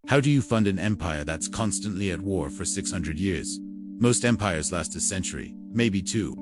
How do you fund an empire that's constantly at war for 600 years? Most empires last a century, maybe two.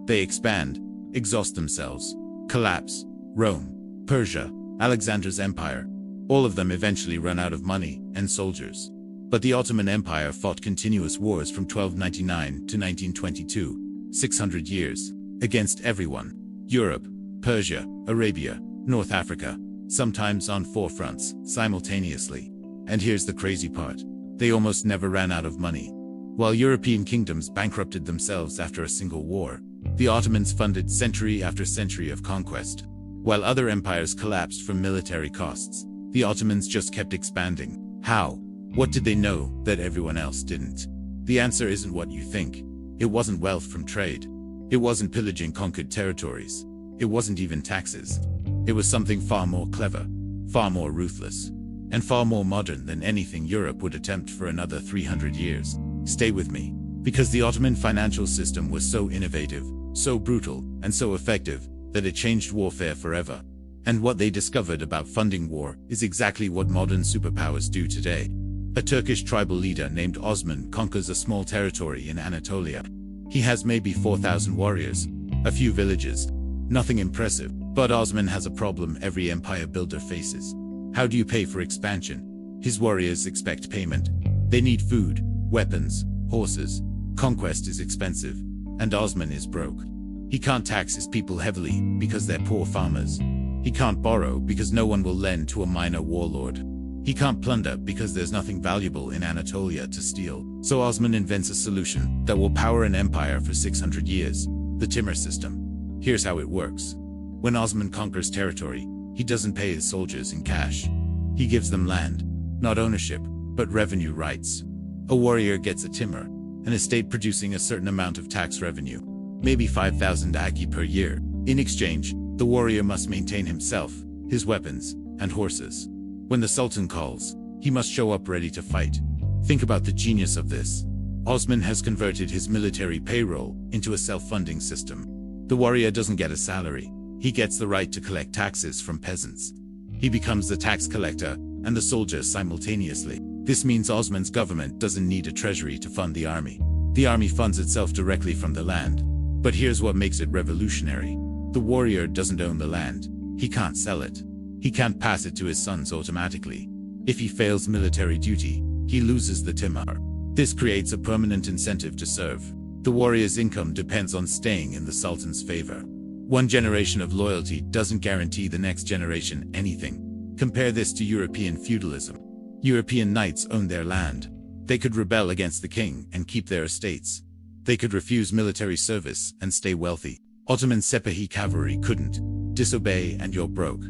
They expand, exhaust themselves, collapse. Rome, Persia, Alexander's empire. All of them eventually run out of money and soldiers. But the Ottoman Empire fought continuous wars from 1299 to 1922, 600 years, against everyone. Europe, Persia, Arabia, North Africa, sometimes on 4 fronts, simultaneously. And here's the crazy part. They almost never ran out of money. While European kingdoms bankrupted themselves after a single war, the Ottomans funded century after century of conquest. While other empires collapsed from military costs, the Ottomans just kept expanding. How? What did they know that everyone else didn't? The answer isn't what you think. It wasn't wealth from trade. It wasn't pillaging conquered territories. It wasn't even taxes. It was something far more clever, far more ruthless, and far more modern than anything Europe would attempt for another 300 years. Stay with me. Because the Ottoman financial system was so innovative, so brutal, and so effective, that it changed warfare forever. And what they discovered about funding war is exactly what modern superpowers do today. A Turkish tribal leader named Osman conquers a small territory in Anatolia. He has maybe 4,000 warriors, a few villages. Nothing impressive, but Osman has a problem every empire builder faces. How do you pay for expansion? His warriors expect payment. They need food, weapons, horses. Conquest is expensive, and Osman is broke. He can't tax his people heavily because they're poor farmers. He can't borrow because no one will lend to a minor warlord. He can't plunder because there's nothing valuable in Anatolia to steal. So Osman invents a solution that will power an empire for 600 years, the timur system. Here's how it works. When Osman conquers territory, he doesn't pay his soldiers in cash. He gives them land, not ownership, but revenue rights. A warrior gets a timur, an estate producing a certain amount of tax revenue, maybe 5,000 aki per year. In exchange, the warrior must maintain himself, his weapons, and horses. When the Sultan calls, he must show up ready to fight. Think about the genius of this. Osman has converted his military payroll into a self-funding system. The warrior doesn't get a salary. He gets the right to collect taxes from peasants. He becomes the tax collector and the soldier simultaneously. This means Osman's government doesn't need a treasury to fund the army. The army funds itself directly from the land. But here's what makes it revolutionary. The warrior doesn't own the land. He can't sell it. He can't pass it to his sons automatically. If he fails military duty, he loses the timur. This creates a permanent incentive to serve. The warrior's income depends on staying in the Sultan's favor. One generation of loyalty doesn't guarantee the next generation anything. Compare this to European feudalism. European knights owned their land. They could rebel against the king and keep their estates. They could refuse military service and stay wealthy. Ottoman Sepahi cavalry couldn't. Disobey and you're broke.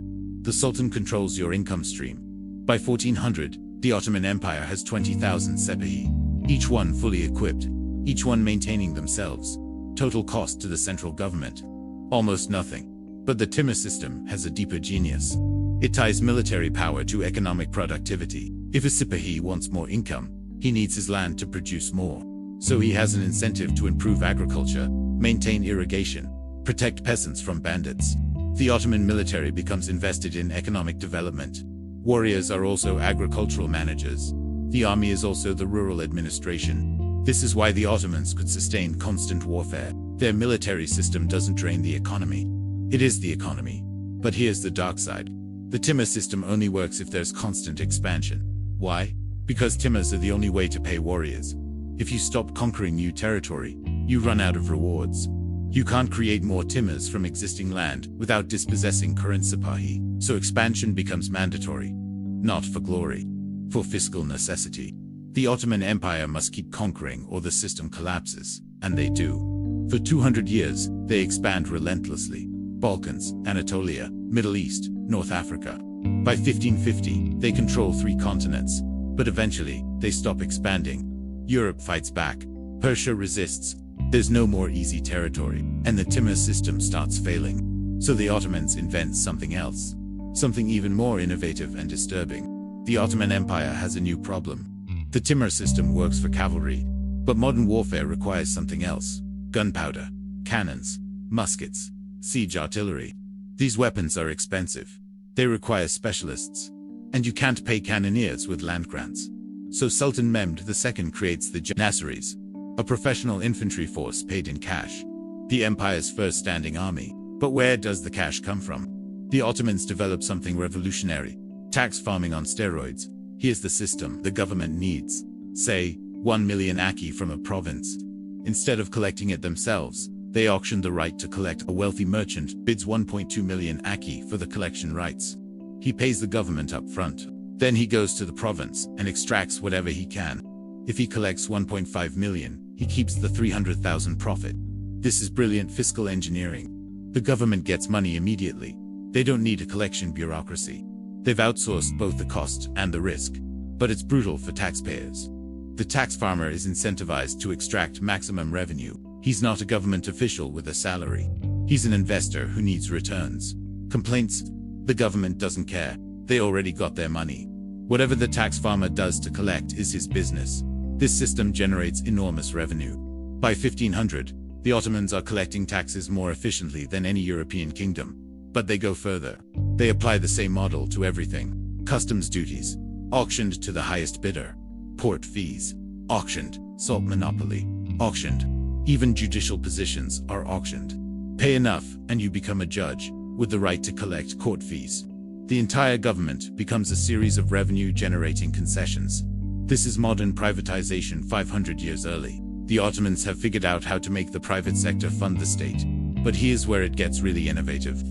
The Sultan controls your income stream. By 1400, the Ottoman Empire has 20,000 Sepahi, each one fully equipped, each one maintaining themselves. Total cost to the central government: almost nothing. But the timur system has a deeper genius. It ties military power to economic productivity. If a Sipahi wants more income, he needs his land to produce more. So he has an incentive to improve agriculture, maintain irrigation, protect peasants from bandits. The Ottoman military becomes invested in economic development. Warriors are also agricultural managers. The army is also the rural administration. This is why the Ottomans could sustain constant warfare. Their military system doesn't drain the economy. It is the economy. But here's the dark side. The timur system only works if there's constant expansion. Why? Because timurs are the only way to pay warriors. If you stop conquering new territory, you run out of rewards. You can't create more timurs from existing land without dispossessing current Sipahi, so expansion becomes mandatory. Not for glory, for fiscal necessity. The Ottoman Empire must keep conquering or the system collapses, and they do. For 200 years, they expand relentlessly. Balkans, Anatolia, Middle East, North Africa. By 1550, they control 3 continents, but eventually, they stop expanding. Europe fights back. Persia resists. There's no more easy territory, and the timur system starts failing. So the Ottomans invent something else. Something even more innovative and disturbing. The Ottoman Empire has a new problem. The timur system works for cavalry, but modern warfare requires something else. Gunpowder, cannons, muskets, siege artillery. These weapons are expensive. They require specialists. And you can't pay cannoneers with land grants. So Sultan Mehmed II creates the Janissaries, a professional infantry force paid in cash. The empire's first standing army. But where does the cash come from? The Ottomans developed something revolutionary: tax farming on steroids. Here's the system the government needs. Say, 1 million aki from a province. Instead of collecting it themselves, they auction the right to collect. A wealthy merchant bids 1.2 million aki for the collection rights. He pays the government up front. Then he goes to the province and extracts whatever he can. If he collects 1.5 million, he keeps the 300,000 profit. This is brilliant fiscal engineering. The government gets money immediately. They don't need a collection bureaucracy. They've outsourced both the cost and the risk. But it's brutal for taxpayers. The tax farmer is incentivized to extract maximum revenue. He's not a government official with a salary. He's an investor who needs returns. Complaints? The government doesn't care. They already got their money. Whatever the tax farmer does to collect is his business. This system generates enormous revenue. By 1500, the Ottomans are collecting taxes more efficiently than any European kingdom. But they go further. They apply the same model to everything. Customs duties, auctioned to the highest bidder. Port fees, auctioned. Salt monopoly, auctioned. Even judicial positions are auctioned. Pay enough and you become a judge, with the right to collect court fees. The entire government becomes a series of revenue-generating concessions. This is modern privatization 500 years early. The Ottomans have figured out how to make the private sector fund the state. But here's where it gets really innovative.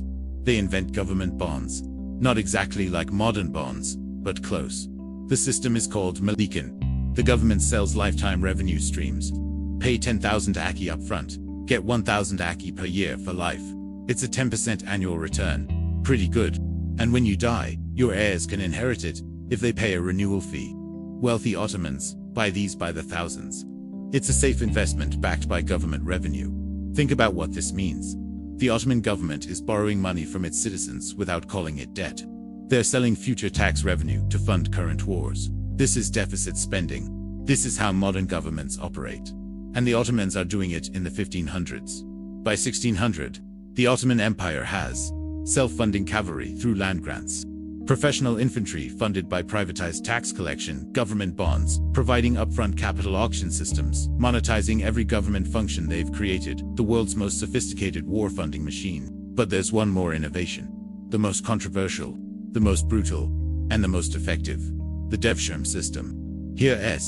They invent government bonds. Not exactly like modern bonds, but close. The system is called Malikan. The government sells lifetime revenue streams. Pay 10,000 aki up front, get 1,000 aki per year for life. It's a 10% annual return. Pretty good. And when you die, your heirs can inherit it, if they pay a renewal fee. Wealthy Ottomans buy these by the thousands. It's a safe investment backed by government revenue. Think about what this means. The Ottoman government is borrowing money from its citizens without calling it debt. They're selling future tax revenue to fund current wars. This is deficit spending. This is how modern governments operate. And the Ottomans are doing it in the 1500s. By 1600, the Ottoman Empire has self-funding cavalry through land grants, professional infantry funded by privatized tax collection, government bonds, providing upfront capital auction systems, monetizing every government function they've created, the world's most sophisticated war funding machine. But there's one more innovation. The most controversial, the most brutal, and the most effective. The Devshirme system. Here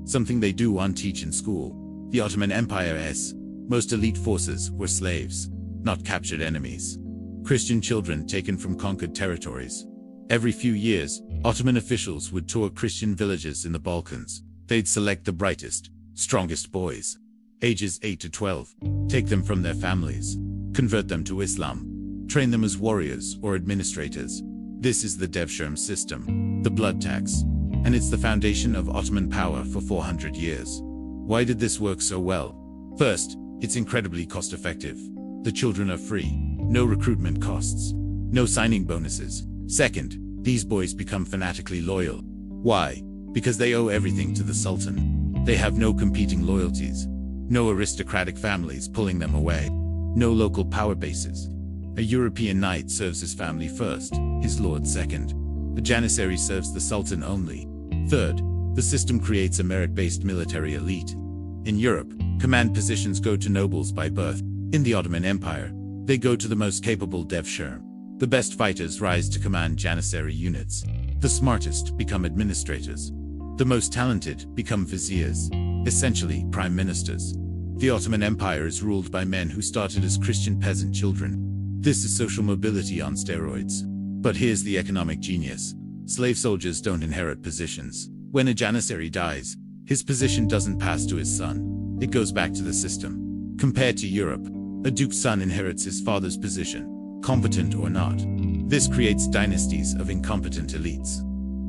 something they do teach in school. The Ottoman Empire's most elite forces were slaves, not captured enemies. Christian children taken from conquered territories. Every few years, Ottoman officials would tour Christian villages in the Balkans. They'd select the brightest, strongest boys, ages 8 to 12, take them from their families, convert them to Islam, train them as warriors or administrators. This is the Devshirme system, the blood tax, and it's the foundation of Ottoman power for 400 years. Why did this work so well? First, it's incredibly cost-effective. The children are free, no recruitment costs, no signing bonuses. Second, these boys become fanatically loyal. Why? Because they owe everything to the Sultan. They have no competing loyalties, no aristocratic families pulling them away, no local power bases. A European knight serves his family first, his lord second. A janissary serves the Sultan only. Third, the system creates a merit-based military elite. In Europe, command positions go to nobles by birth. In the Ottoman Empire, they go to the most capable Devshirme. The best fighters rise to command janissary units. The smartest become administrators. The most talented become viziers, essentially prime ministers. The Ottoman Empire is ruled by men who started as Christian peasant children. This is social mobility on steroids. But here's the economic genius. Slave soldiers don't inherit positions. When a janissary dies, his position doesn't pass to his son. It goes back to the system. Compared to Europe, a duke's son inherits his father's position, competent or not. This creates dynasties of incompetent elites.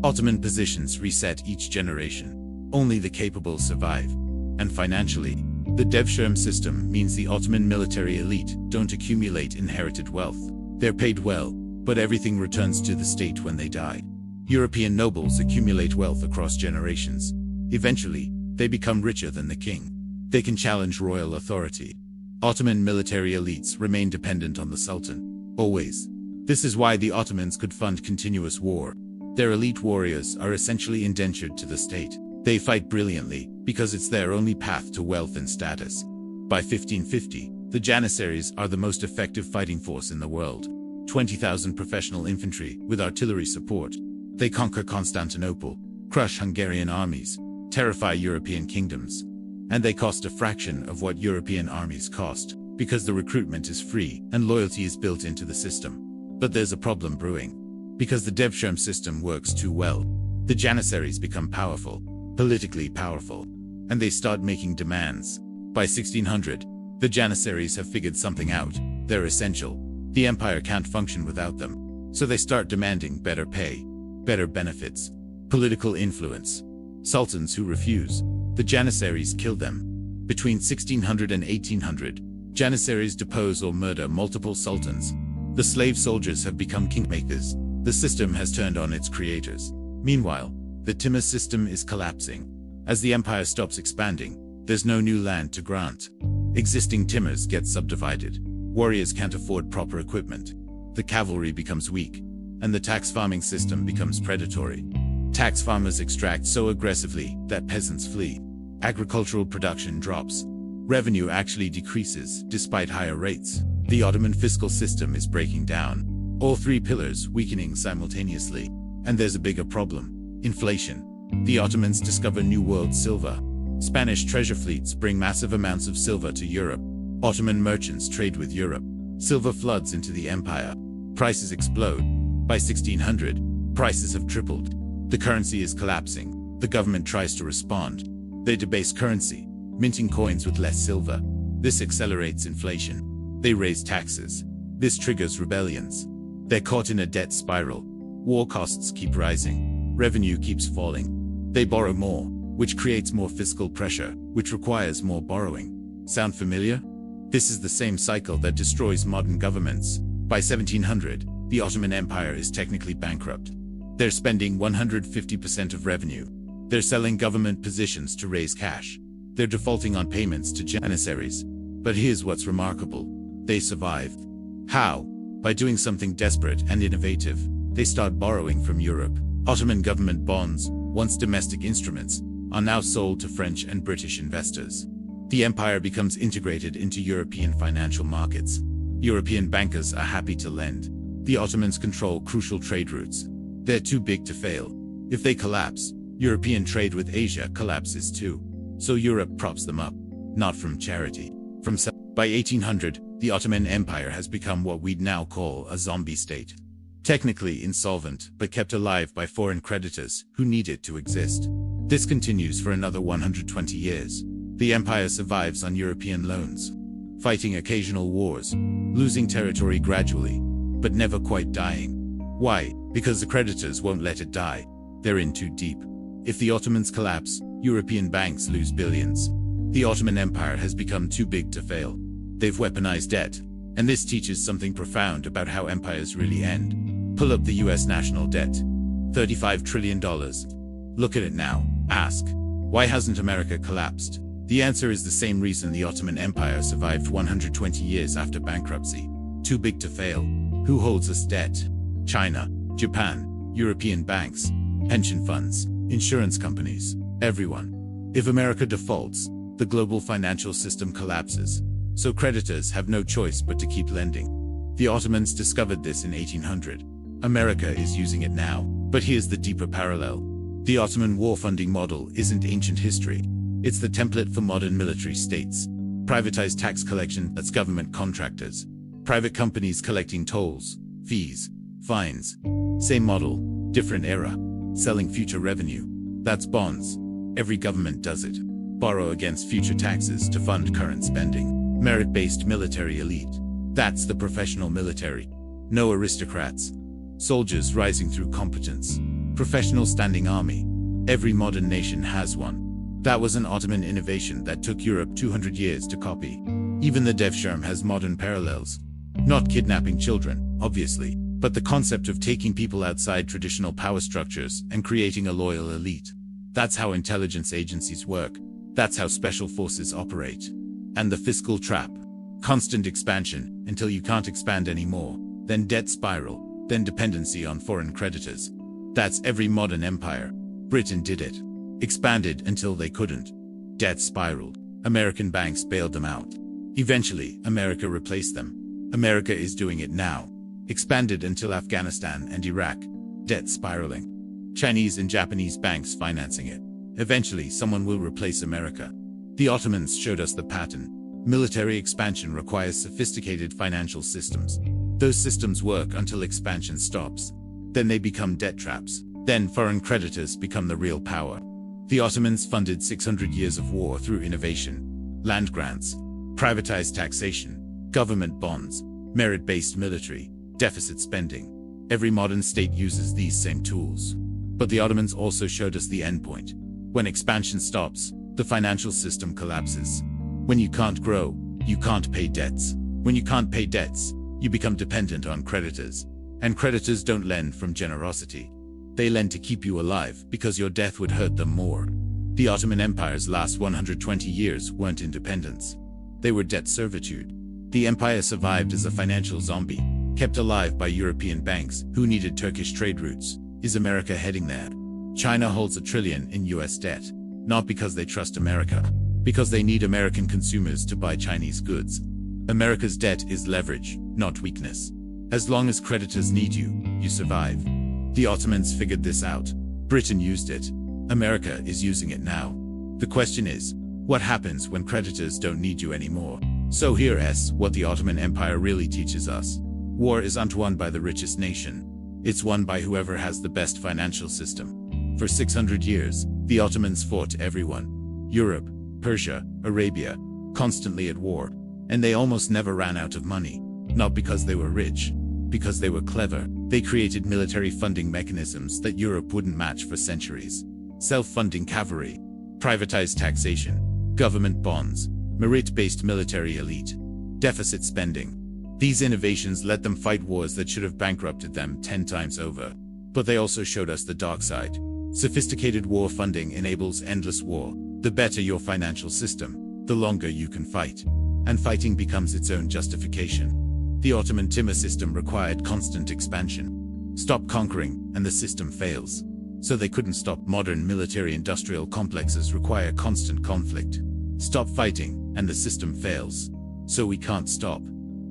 Ottoman positions reset each generation. Only the capable survive. And financially, the Devshirme system means the Ottoman military elite don't accumulate inherited wealth. They're paid well, but everything returns to the state when they die. European nobles accumulate wealth across generations. Eventually, they become richer than the king. They can challenge royal authority. Ottoman military elites remain dependent on the Sultan. Always. This is why the Ottomans could fund continuous war. Their elite warriors are essentially indentured to the state. They fight brilliantly because it's their only path to wealth and status. By 1550, the Janissaries are the most effective fighting force in the world. 20,000 professional infantry with artillery support. They conquer Constantinople, crush Hungarian armies, terrify European kingdoms. And they cost a fraction of what European armies cost, because the recruitment is free and loyalty is built into the system. But there's a problem brewing. Because the Devshirme system works too well, the Janissaries become powerful, politically powerful, and they start making demands. By 1600, the Janissaries have figured something out. They're essential. The empire can't function without them. So they start demanding better pay, better benefits, political influence. Sultans who refuse, the Janissaries kill them. Between 1600 and 1800, Janissaries depose or murder multiple sultans. The slave soldiers have become kingmakers. The system has turned on its creators. Meanwhile, the Timur system is collapsing. As the empire stops expanding, there's no new land to grant. Existing Timurs get subdivided. Warriors can't afford proper equipment. The cavalry becomes weak, and the tax farming system becomes predatory. Tax farmers extract so aggressively that peasants flee. Agricultural production drops. Revenue actually decreases despite higher rates. The Ottoman fiscal system is breaking down. All three pillars weakening simultaneously. And there's a bigger problem: inflation. The Ottomans discover New World silver. Spanish treasure fleets bring massive amounts of silver to Europe. Ottoman merchants trade with Europe. Silver floods into the empire. Prices explode. By 1600, prices have tripled. The currency is collapsing. The government tries to respond. They debase currency, minting coins with less silver. This accelerates inflation. They raise taxes. This triggers rebellions. They're caught in a debt spiral. War costs keep rising. Revenue keeps falling. They borrow more, which creates more fiscal pressure, which requires more borrowing. Sound familiar? This is the same cycle that destroys modern governments. By 1700, the Ottoman Empire is technically bankrupt. They're spending 150% of revenue. They're selling government positions to raise cash. They're defaulting on payments to Janissaries. But here's what's remarkable. They survived. How? By doing something desperate and innovative. They start borrowing from Europe. Ottoman government bonds, once domestic instruments, are now sold to French and British investors. The empire becomes integrated into European financial markets. European bankers are happy to lend. The Ottomans control crucial trade routes. They're too big to fail. If they collapse, European trade with Asia collapses too. So Europe props them up. Not from charity. By 1800, the Ottoman Empire has become what we'd now call a zombie state. Technically insolvent, but kept alive by foreign creditors who need it to exist. This continues for another 120 years. The empire survives on European loans, fighting occasional wars, losing territory gradually, but never quite dying. Why? Because the creditors won't let it die. They're in too deep. If the Ottomans collapse, European banks lose billions. The Ottoman Empire has become too big to fail. They've weaponized debt, and this teaches something profound about how empires really end. Pull up the US national debt. $35 trillion. Look at it now. Ask, why hasn't America collapsed? The answer is the same reason the Ottoman Empire survived 120 years after bankruptcy. Too big to fail. Who holds us debt? China, Japan, European banks, pension funds, insurance companies, everyone. If America defaults, the global financial system collapses. So creditors have no choice but to keep lending. The Ottomans discovered this in 1800. America is using it now. But here's the deeper parallel. The Ottoman war funding model isn't ancient history. It's the template for modern military states. Privatized tax collection, that's government contractors. Private companies collecting tolls, fees, fines. Same model, different era. Selling future revenue. That's bonds. Every government does it. Borrow against future taxes to fund current spending. Merit-based military elite. That's the professional military. No aristocrats. Soldiers rising through competence. Professional standing army. Every modern nation has one. That was an Ottoman innovation that took Europe 200 years to copy. Even the Devshirme has modern parallels. Not kidnapping children, obviously, but the concept of taking people outside traditional power structures and creating a loyal elite. That's how intelligence agencies work. That's how special forces operate. And the fiscal trap. Constant expansion until you can't expand anymore. Then debt spiral. Then dependency on foreign creditors. That's every modern empire. Britain did it. Expanded until they couldn't. Debt spiraled. American banks bailed them out. Eventually, America replaced them. America is doing it now. Expanded until Afghanistan and Iraq. Debt spiraling. Chinese and Japanese banks financing it. Eventually, someone will replace America. The Ottomans showed us the pattern. Military expansion requires sophisticated financial systems. Those systems work until expansion stops. Then they become debt traps. Then foreign creditors become the real power. The Ottomans funded 600 years of war through innovation, land grants, privatized taxation, government bonds, merit-based military, deficit spending. Every modern state uses these same tools. But the Ottomans also showed us the endpoint. When expansion stops, the financial system collapses. When you can't grow, you can't pay debts. When you can't pay debts, you become dependent on creditors. And creditors don't lend from generosity. They lend to keep you alive because your death would hurt them more. The Ottoman Empire's last 120 years weren't independence. They were debt servitude. The empire survived as a financial zombie, kept alive by European banks who needed Turkish trade routes. Is America heading there? China holds $1 trillion in US debt, not because they trust America, because they need American consumers to buy Chinese goods. America's debt is leverage, not weakness. As long as creditors need you, you survive. The Ottomans figured this out. Britain used it. America is using it now. The question is, what happens when creditors don't need you anymore? So here's what the Ottoman Empire really teaches us. War isn't won by the richest nation. It's won by whoever has the best financial system. For 600 years, the Ottomans fought everyone. Europe, Persia, Arabia, constantly at war. And they almost never ran out of money. Not because they were rich, because they were clever. They created military funding mechanisms that Europe wouldn't match for centuries. Self-funding cavalry, privatized taxation, government bonds, merit-based military elite, deficit spending. These innovations let them fight wars that should have bankrupted them 10 times over. But they also showed us the dark side. Sophisticated war funding enables endless war. The better your financial system, the longer you can fight. And fighting becomes its own justification. The Ottoman timur system required constant expansion. Stop conquering, and the system fails. So they couldn't stop. Modern military-industrial complexes require constant conflict. Stop fighting, and the system fails. So we can't stop.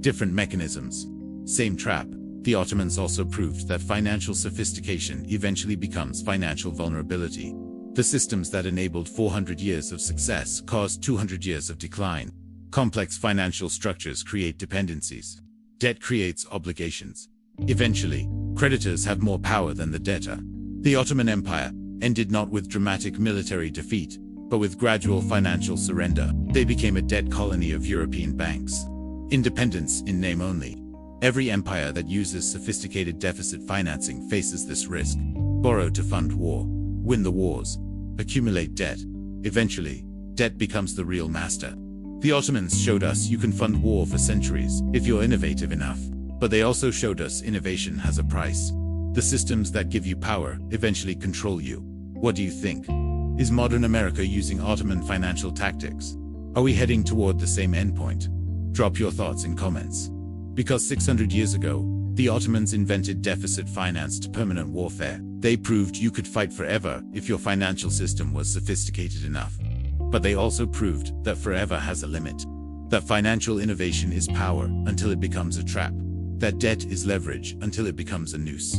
Different mechanisms. Same trap. The Ottomans also proved that financial sophistication eventually becomes financial vulnerability. The systems that enabled 400 years of success caused 200 years of decline. Complex financial structures create dependencies. Debt creates obligations. Eventually, creditors have more power than the debtor. The Ottoman Empire ended not with dramatic military defeat, but with gradual financial surrender. They became a debt colony of European banks. Independence in name only. Every empire that uses sophisticated deficit financing faces this risk. Borrow to fund war. Win the wars. Accumulate debt. Eventually, debt becomes the real master. The Ottomans showed us you can fund war for centuries if you're innovative enough. But they also showed us innovation has a price. The systems that give you power eventually control you. What do you think? Is modern America using Ottoman financial tactics? Are we heading toward the same endpoint? Drop your thoughts in comments. Because 600 years ago, the Ottomans invented deficit-financed permanent warfare. They proved you could fight forever if your financial system was sophisticated enough. But they also proved that forever has a limit. That financial innovation is power until it becomes a trap. That debt is leverage until it becomes a noose.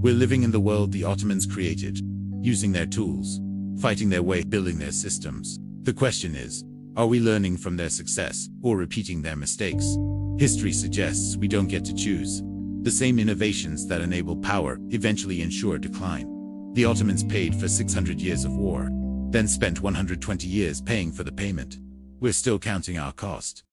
We're living in the world the Ottomans created, using their tools, fighting their way, building their systems. The question is, are we learning from their success or repeating their mistakes? History suggests we don't get to choose. The same innovations that enable power eventually ensure decline. The Ottomans paid for 600 years of war, then spent 120 years paying for the payment. We're still counting our cost.